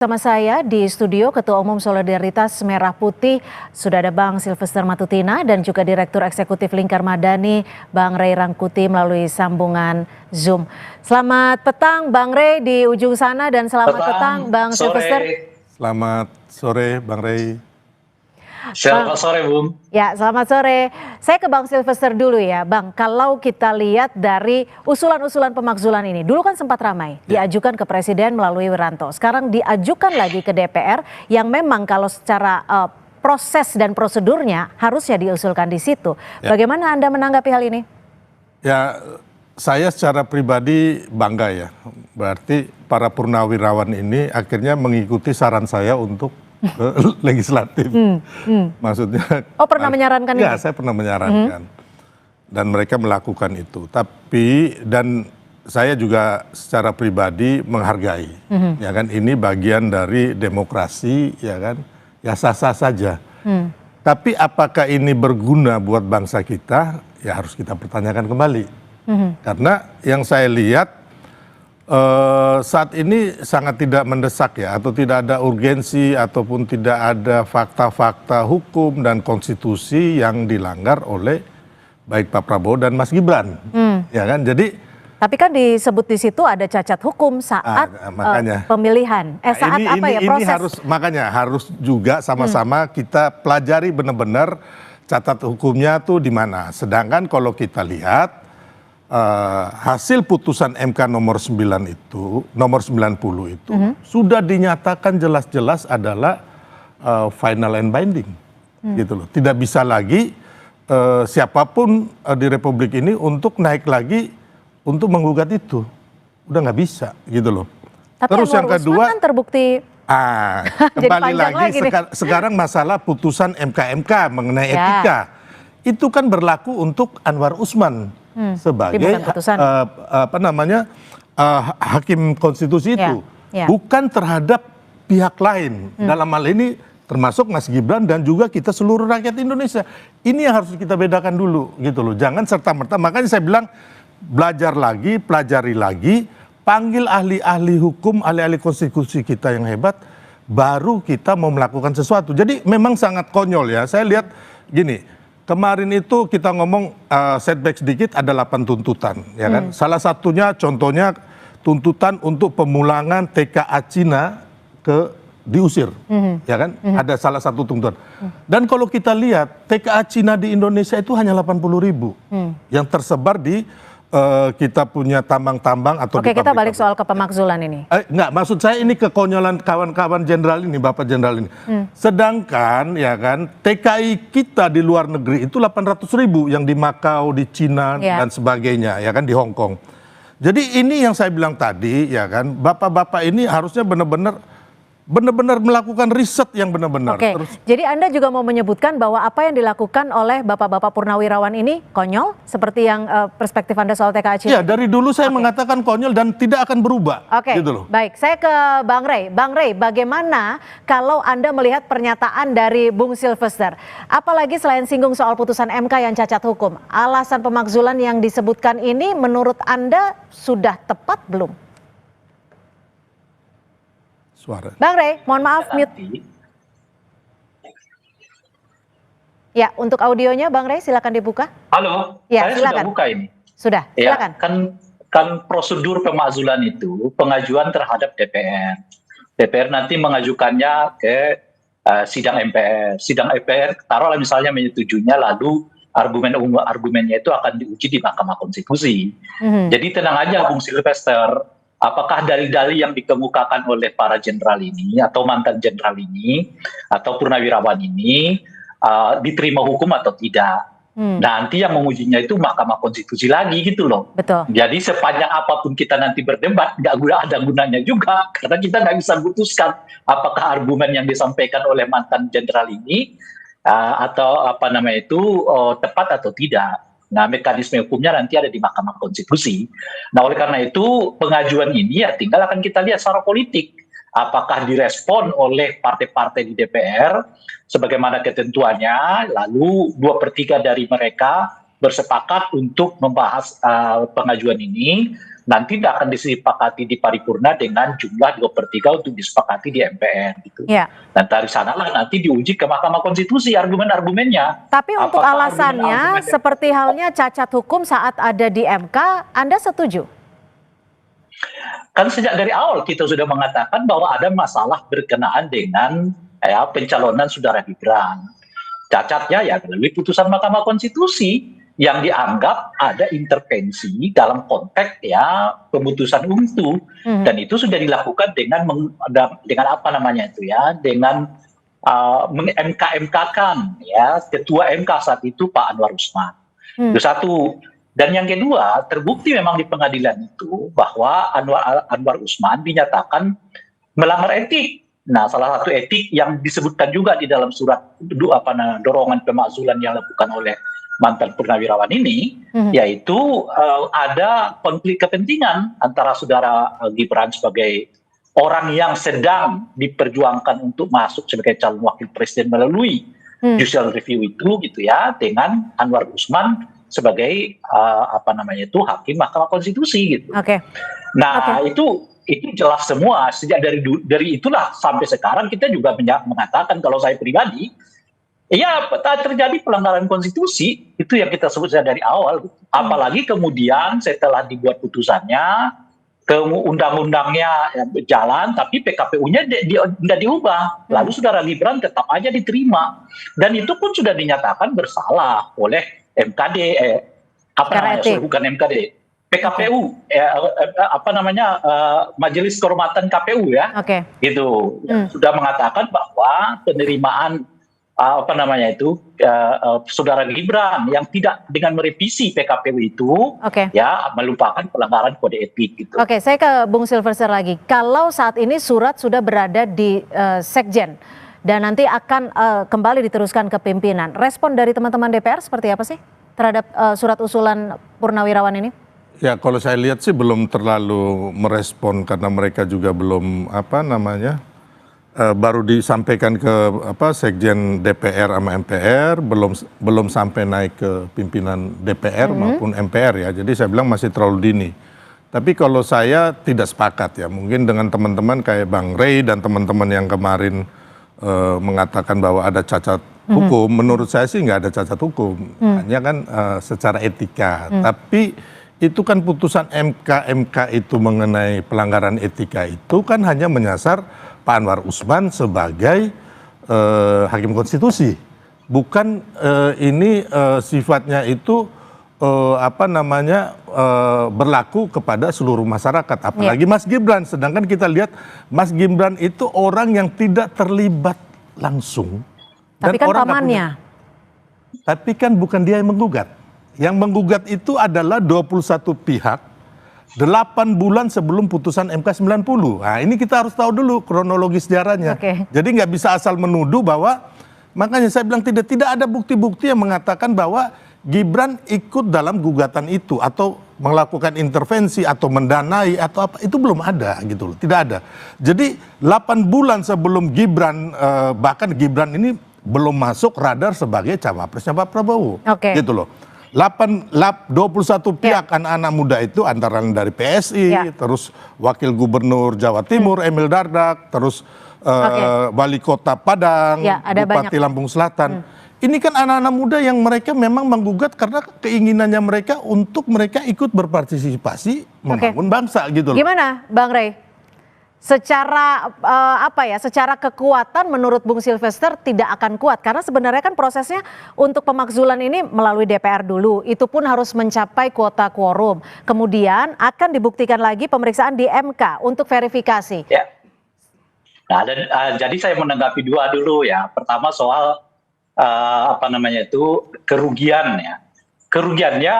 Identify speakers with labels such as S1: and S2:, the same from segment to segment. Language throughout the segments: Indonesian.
S1: Sama saya di studio Ketua Umum Solidaritas Merah Putih sudah ada Bang Silvester Matutina dan juga Direktur Eksekutif Lingkar Madani Bang Ray Rangkuti melalui sambungan Zoom. Selamat petang Bang Ray di ujung sana dan selamat petang Bang Silvester.
S2: Selamat sore Bang Ray.
S3: Selamat sore Bung.
S1: Ya, selamat sore. Saya ke Bang Silvester dulu ya Bang. Kalau kita lihat dari usulan-usulan pemakzulan ini, dulu kan sempat ramai, diajukan ke Presiden melalui Wiranto. Sekarang diajukan lagi ke DPR yang memang kalau secara proses dan prosedurnya harusnya diusulkan di situ. Bagaimana Anda menanggapi hal ini?
S2: Ya, saya secara pribadi bangga ya. Berarti para purnawirawan ini akhirnya mengikuti saran saya untuk ke legislatif. Maksudnya.
S1: Oh, pernah menyarankan
S2: ya,
S1: ini?
S2: saya pernah menyarankan. Dan mereka melakukan itu. Tapi dan saya juga secara pribadi menghargai. Ya kan, ini bagian dari demokrasi, ya kan. Ya sah-sah saja. Tapi apakah ini berguna buat bangsa kita? Ya harus kita pertanyakan kembali. Karena yang saya lihat saat ini sangat tidak mendesak ya, atau tidak ada urgensi ataupun tidak ada fakta-fakta hukum dan konstitusi yang dilanggar oleh baik Pak Prabowo dan Mas Gibran, ya kan? Jadi
S1: tapi kan disebut di situ ada cacat hukum saat pemilihan. Saat apa ya proses?
S2: Ini harus juga sama-sama kita pelajari benar-benar cacat hukumnya tuh di mana. Sedangkan kalau kita lihat hasil putusan MK nomor 9 itu, nomor 90 itu sudah dinyatakan jelas-jelas adalah final and binding, gitu loh. Tidak bisa lagi siapapun di Republik ini untuk naik lagi untuk menggugat itu, udah nggak bisa, gitu loh.
S1: Tapi
S2: terus yang kedua
S1: kan terbukti.
S2: Kembali lagi sekarang masalah putusan MK mengenai etika itu kan berlaku untuk Anwar Usman. Sebagai hakim konstitusi itu, bukan terhadap pihak lain. Dalam hal ini termasuk Mas Gibran dan juga kita seluruh rakyat Indonesia. Ini yang harus kita bedakan dulu, gitu loh. Jangan serta-merta. Makanya saya bilang belajar lagi, pelajari lagi, panggil ahli-ahli hukum, ahli-ahli konstitusi kita yang hebat, baru kita mau melakukan sesuatu. Jadi memang sangat konyol ya. Saya lihat gini. Kemarin itu kita ngomong setback sedikit ada 8 tuntutan, ya kan? Salah satunya contohnya tuntutan untuk pemulangan TKA Cina diusir, ya kan? Ada salah satu tuntutan. Dan kalau kita lihat TKA Cina di Indonesia itu hanya 80.000 yang tersebar di kita punya tambang-tambang atau
S1: Oke, kita balik soal ke pemakzulan ini.
S2: Enggak, maksud saya ini kekonyolan kawan-kawan jenderal ini, Bapak Jenderal ini. Sedangkan ya kan TKI kita di luar negeri itu 800.000 yang di Makau, di Cina dan sebagainya, ya kan, di Hong Kong. Jadi ini yang saya bilang tadi, ya kan, bapak-bapak ini harusnya benar-benar melakukan riset yang benar-benar.
S1: Oke, jadi Anda juga mau menyebutkan bahwa apa yang dilakukan oleh bapak-bapak purnawirawan ini konyol, seperti yang perspektif Anda soal TKA Cina?
S2: Ya, dari dulu saya mengatakan konyol dan tidak akan berubah.
S1: Oke,
S2: gitu loh.
S1: Baik. Saya ke Bang Ray. Bang Ray, bagaimana kalau Anda melihat pernyataan dari Bung Silvester? Apalagi selain singgung soal putusan MK yang cacat hukum, alasan pemakzulan yang disebutkan ini menurut Anda sudah tepat belum?
S2: Suara.
S1: Bang Ray, mohon maaf mute. Ya, untuk audionya Bang Ray silakan dibuka.
S3: Halo,
S1: ya,
S3: saya
S1: silakan.
S3: sudah buka ini.
S1: Sudah, silakan.
S3: Ya, kan prosedur pemakzulan itu pengajuan terhadap DPR. DPR nanti mengajukannya ke sidang MPR. Sidang MPR taruhlah misalnya menyetujuinya, lalu argumennya itu akan diuji di Mahkamah Konstitusi. Jadi tenang aja Bung Silvester. Apakah dalil-dalil yang dikemukakan oleh para jenderal ini atau mantan jenderal ini atau purnawirawan ini diterima hukum atau tidak? Nanti yang mengujinya itu Mahkamah Konstitusi lagi, gitu loh.
S1: Betul.
S3: Jadi sepanjang apapun kita nanti berdebat nggak ada gunanya juga, karena kita nggak bisa putuskan apakah argumen yang disampaikan oleh mantan jenderal ini atau tepat atau tidak. Nah, mekanisme hukumnya nanti ada di Mahkamah Konstitusi. Nah, oleh karena itu pengajuan ini ya tinggal akan kita lihat secara politik. Apakah direspon oleh partai-partai di DPR sebagaimana ketentuannya, lalu 2/3 dari mereka bersepakat untuk membahas pengajuan ini, nanti tidak akan disepakati di paripurna dengan jumlah 2/3 untuk disepakati di MPR gitu.
S1: Ya.
S3: Dan dari sanalah nanti diuji ke Mahkamah Konstitusi argumen-argumennya.
S1: Tapi untuk
S3: Apakah
S1: alasannya
S3: argumen-argumen
S1: seperti halnya cacat hukum saat ada di MK, Anda setuju?
S3: kan sejak dari awal kita sudah mengatakan bahwa ada masalah berkenaan dengan pencalonan saudara Gibran. Cacatnya ya melalui putusan Mahkamah Konstitusi yang dianggap ada intervensi dalam konteks ya pemutusan untu, dan itu sudah dilakukan dengan apa namanya itu ya, dengan meng-MK-MK-kan ya ketua MK saat itu Pak Anwar Usman. Itu satu. Dan yang kedua, terbukti memang di pengadilan itu bahwa Anwar Usman dinyatakan melanggar etik. Nah, salah satu etik yang disebutkan juga di dalam surat dorongan pemakzulan yang dilakukan oleh mantan purnawirawan ini, yaitu ada konflik kepentingan antara saudara Gibran sebagai orang yang sedang diperjuangkan untuk masuk sebagai calon wakil presiden melalui judicial review itu gitu ya, dengan Anwar Usman sebagai hakim Mahkamah Konstitusi gitu. Nah, itu jelas semua sejak dari itulah sampai sekarang kita juga mengatakan kalau saya pribadi ya terjadi pelanggaran konstitusi, itu yang kita sebut dari awal. Apalagi kemudian setelah dibuat putusannya, ke undang-undangnya jalan, tapi PKPU-nya tidak diubah. Lalu saudara Gibran tetap aja diterima. Dan itu pun sudah dinyatakan bersalah oleh MKD, bukan MKD, PKPU, Majelis Kehormatan KPU ya, gitu, sudah mengatakan bahwa penerimaan saudara Gibran yang tidak dengan merevisi PKPU itu ya melupakan pelanggaran kode etik gitu.
S1: Saya ke Bung Silverster lagi. Kalau saat ini surat sudah berada di Sekjen dan nanti akan kembali diteruskan ke pimpinan, respon dari teman-teman DPR seperti apa sih terhadap surat usulan Purnawirawan ini?
S2: Ya, kalau saya lihat sih belum terlalu merespon karena mereka juga belum baru disampaikan ke Sekjen DPR sama MPR, belum sampai naik ke pimpinan DPR maupun MPR ya. Jadi saya bilang masih terlalu dini. Tapi kalau saya tidak sepakat ya, mungkin dengan teman-teman kayak Bang Rey dan teman-teman yang kemarin mengatakan bahwa ada cacat hukum, menurut saya sih nggak ada cacat hukum, hanya kan secara etika. Tapi itu kan putusan MK itu mengenai pelanggaran etika itu kan hanya menyasar Pak Anwar Usman sebagai hakim konstitusi, bukan ini sifatnya itu berlaku kepada seluruh masyarakat, apalagi Mas Gibran. Sedangkan kita lihat Mas Gibran itu orang yang tidak terlibat langsung.
S1: Tapi kan pamannya.
S2: Tapi kan bukan dia yang menggugat. Yang menggugat itu adalah 21 pihak 8 bulan sebelum putusan MK 90. Nah, ini kita harus tahu dulu kronologi sejarahnya. Jadi nggak bisa asal menuduh bahwa, makanya saya bilang tidak ada bukti-bukti yang mengatakan bahwa Gibran ikut dalam gugatan itu atau melakukan intervensi atau mendanai atau apa, itu belum ada gitu loh, tidak ada. Jadi 8 bulan sebelum Gibran, bahkan Gibran ini belum masuk radar sebagai cawapresnya Pak Prabowo, gitu loh. 21 pihak anak-anak muda itu antara lain dari PSI, terus Wakil Gubernur Jawa Timur Emil Dardak, terus Wali Kota Padang, Bupati Lampung Selatan. Ini kan anak-anak muda yang mereka memang menggugat karena keinginannya mereka untuk mereka ikut berpartisipasi membangun bangsa gitu loh.
S1: Gimana Bang Rey? Secara secara kekuatan menurut Bung Silverster tidak akan kuat karena sebenarnya kan prosesnya untuk pemakzulan ini melalui DPR dulu, itu pun harus mencapai kuota quorum, kemudian akan dibuktikan lagi pemeriksaan di MK untuk verifikasi.
S3: Ya. Nah, jadi saya menanggapi dua dulu ya. Pertama soal kerugian ya. Kerugiannya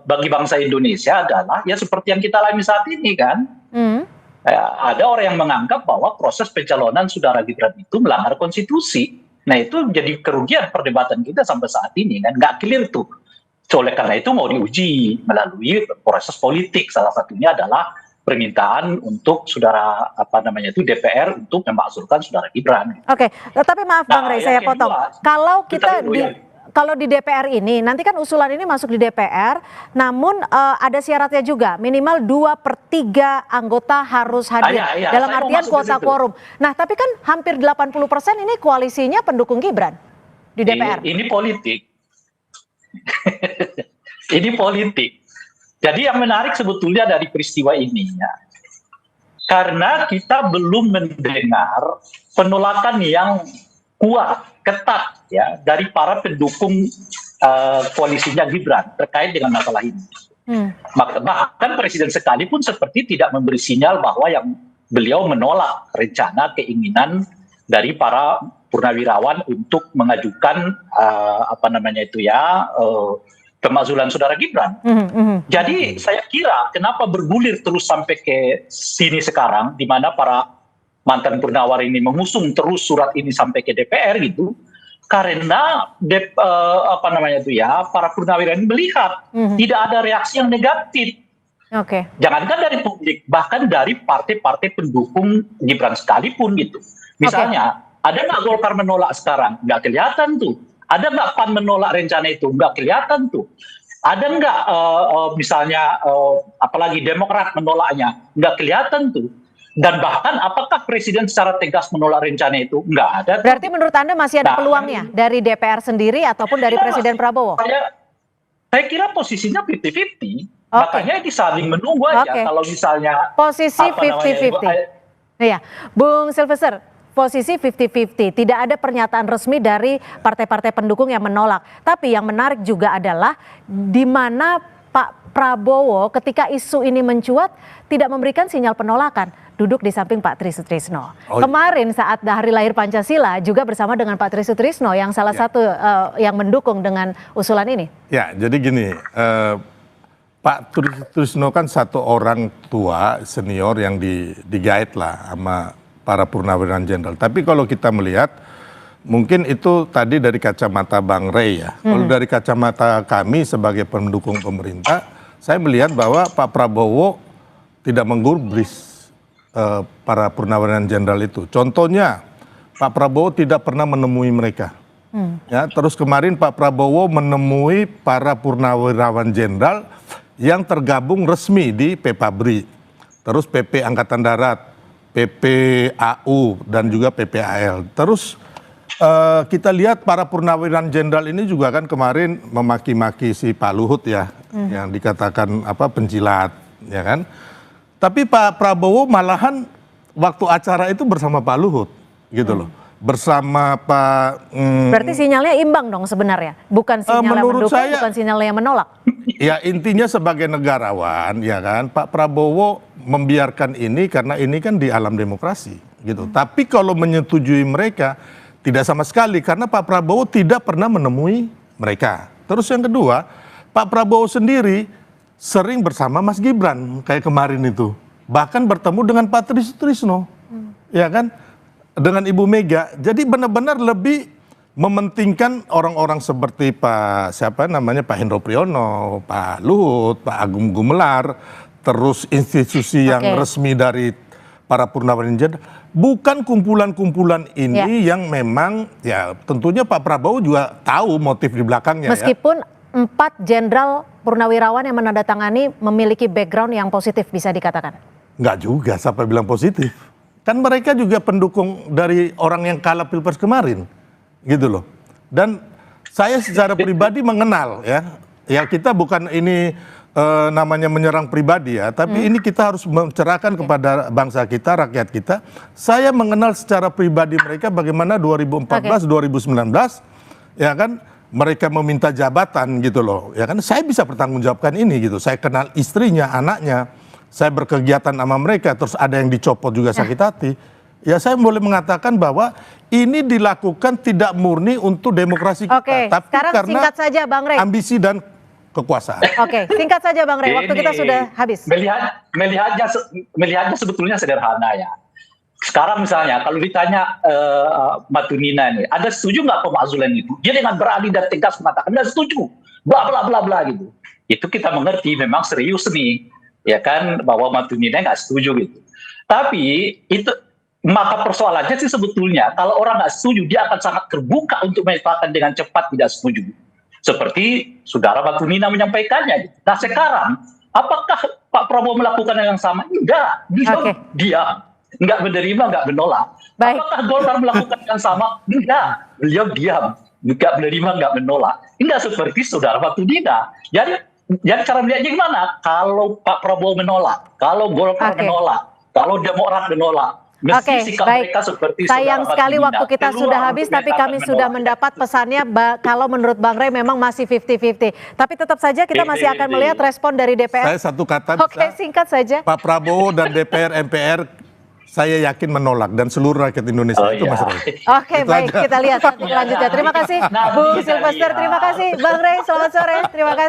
S3: bagi bangsa Indonesia adalah ya seperti yang kita alami saat ini kan. Ada orang yang menganggap bahwa proses pencalonan saudara Gibran itu melanggar konstitusi. Nah, itu jadi kerugian perdebatan kita sampai saat ini kan, nggak clear tuh. Oleh karena itu mau diuji melalui proses politik. Salah satunya adalah permintaan untuk saudara DPR untuk memakzulkan saudara Gibran.
S1: Tapi maaf Bang Rey, saya potong. kalau di DPR ini, nanti kan usulan ini masuk di DPR, namun ada syaratnya juga, minimal 2/3 anggota harus hadir,
S3: Iya,
S1: dalam
S3: saya mau
S1: artian
S3: masuk ke
S1: kuota
S3: situ.
S1: quorum. Nah, tapi kan hampir 80% ini koalisinya pendukung Gibran di DPR.
S3: Ini politik. Ini politik. Jadi yang menarik sebetulnya dari peristiwa ini ya, karena kita belum mendengar penolakan yang kuat, ketat ya dari para pendukung koalisinya Gibran terkait dengan masalah ini. Bahkan presiden sekalipun seperti tidak memberi sinyal bahwa yang beliau menolak rencana keinginan dari para purnawirawan untuk mengajukan pemakzulan saudara Gibran. Jadi saya kira kenapa bergulir terus sampai ke sini sekarang, di mana para mantan purnawirawan ini mengusung terus surat ini sampai ke DPR gitu, karena para purnawirawan ini melihat tidak ada reaksi yang negatif.
S1: Oke.
S3: Jangankan dari publik, bahkan dari partai-partai pendukung Gibran sekalipun gitu. Misalnya, ada nggak Golkar menolak sekarang? Nggak kelihatan tuh. Ada nggak PAN menolak rencana itu? Nggak kelihatan tuh. Ada nggak apalagi Demokrat menolaknya? Nggak kelihatan tuh. Dan bahkan apakah Presiden secara tegas menolak rencana itu? Nggak ada.
S1: Berarti menurut Anda masih ada peluangnya dari DPR sendiri ataupun dari Presiden Prabowo?
S3: Saya kira posisinya 50-50. Makanya ini saling menunggu aja. Kalau misalnya
S1: posisi 50-50. Iya, Bung Sylvester, posisi 50-50. Tidak ada pernyataan resmi dari partai-partai pendukung yang menolak. Tapi yang menarik juga adalah di mana Pak Prabowo ketika isu ini mencuat tidak memberikan sinyal penolakan. Duduk di samping Pak Tri Sutrisno. Kemarin saat hari lahir Pancasila juga bersama dengan Pak Tri Sutrisno yang salah satu yang mendukung dengan usulan ini.
S2: Ya, jadi gini, Pak Tri Sutrisno kan satu orang tua senior yang digait lah sama para purnawirawan jenderal. Tapi kalau kita melihat, mungkin itu tadi dari kacamata Bang Rey ya. Kalau dari kacamata kami sebagai pendukung pemerintah, saya melihat bahwa Pak Prabowo tidak menggubris para purnawirawan jenderal itu. Contohnya, Pak Prabowo tidak pernah menemui mereka. Ya, terus kemarin Pak Prabowo menemui para purnawirawan jenderal yang tergabung resmi di PPABRI, terus PP Angkatan Darat, PPAU, dan juga PPAL. Terus kita lihat para purnawirawan jenderal ini juga kan kemarin memaki-maki si Pak Luhut ya, yang dikatakan penjilat, ya kan? Tapi Pak Prabowo malahan waktu acara itu bersama Pak Luhut, gitu loh. Bersama Pak...
S1: Berarti sinyalnya imbang dong sebenarnya? Bukan sinyal yang mendukung, bukan sinyal yang menolak?
S2: Ya intinya sebagai negarawan, ya kan, Pak Prabowo membiarkan ini karena ini kan di alam demokrasi, gitu. Tapi kalau menyetujui mereka, tidak sama sekali, karena Pak Prabowo tidak pernah menemui mereka. Terus yang kedua, Pak Prabowo sendiri sering bersama Mas Gibran kayak kemarin itu, bahkan bertemu dengan Pak Tri Sutrisno, ya kan, dengan Ibu Mega. Jadi benar-benar lebih mementingkan orang-orang seperti Pak Pak Hendro Priyono, Pak Luhut, Pak Agung Gumelar, terus institusi yang resmi dari para purnawirawan jenderal, bukan kumpulan-kumpulan ini yang memang ya tentunya Pak Prabowo juga tahu motif di belakangnya.
S1: Meskipun 4 jenderal purnawirawan yang menandatangani memiliki background yang positif bisa dikatakan?
S2: Enggak juga, siapa bilang positif. Kan mereka juga pendukung dari orang yang kalah Pilpres kemarin, gitu loh. Dan saya secara pribadi mengenal ya. Ya kita bukan ini namanya menyerang pribadi ya, tapi ini kita harus mencerahkan kepada bangsa kita, rakyat kita. Saya mengenal secara pribadi mereka bagaimana 2014, 2019, ya kan, mereka meminta jabatan gitu loh, ya kan, saya bisa bertanggungjawabkan ini gitu. Saya kenal istrinya, anaknya, saya berkegiatan sama mereka, terus ada yang dicopot juga sakit hati. Ya saya boleh mengatakan bahwa ini dilakukan tidak murni untuk demokrasi kita, tapi
S1: sekarang
S2: karena
S1: singkat saja Bang Rey.
S2: Ambisi dan kekuasaan.
S1: Singkat saja Bang Rey, waktu kita sudah habis.
S3: Melihatnya sebetulnya sederhana ya. Sekarang misalnya kalau ditanya Matunina ini, ada setuju nggak pemakzulan itu? Dia dengan berani dan tegas mengatakan nggak setuju, bla bla bla bla gitu. Itu kita mengerti memang serius nih, ya kan, bahwa Matunina nggak setuju gitu. Tapi itu maka persoalannya sih sebetulnya kalau orang nggak setuju dia akan sangat terbuka untuk menyatakan dengan cepat tidak setuju. seperti saudara Bakunina menyampaikannya. Nah sekarang, apakah Pak Prabowo melakukan yang sama? Enggak, beliau diam, enggak menerima, enggak menolak.
S1: Baik.
S3: Apakah Golkar melakukan yang sama? Enggak, beliau diam, enggak menerima, enggak menolak. Enggak seperti saudara Bakunina. Jadi cara melihatnya gimana? Kalau Pak Prabowo menolak, kalau Golkar menolak, kalau Demokrat menolak, mesti sikap mereka seperti
S1: sayang sekali
S3: Bakunina.
S1: waktu kita sudah habis, tapi kami sudah mendapat pesannya kalau menurut Bang Rey memang masih 50-50. Tapi tetap saja kita masih akan melihat respon dari DPR.
S2: Saya satu kata
S1: Oke, singkat saja.
S2: Pak Prabowo dan DPR, MPR, saya yakin menolak dan seluruh rakyat Indonesia itu Mas Rey.
S1: Oke, baik, kita lihat selanjutnya. Terima kasih Bu Sylvester, terima kasih Bang Rey, selamat sore, terima kasih.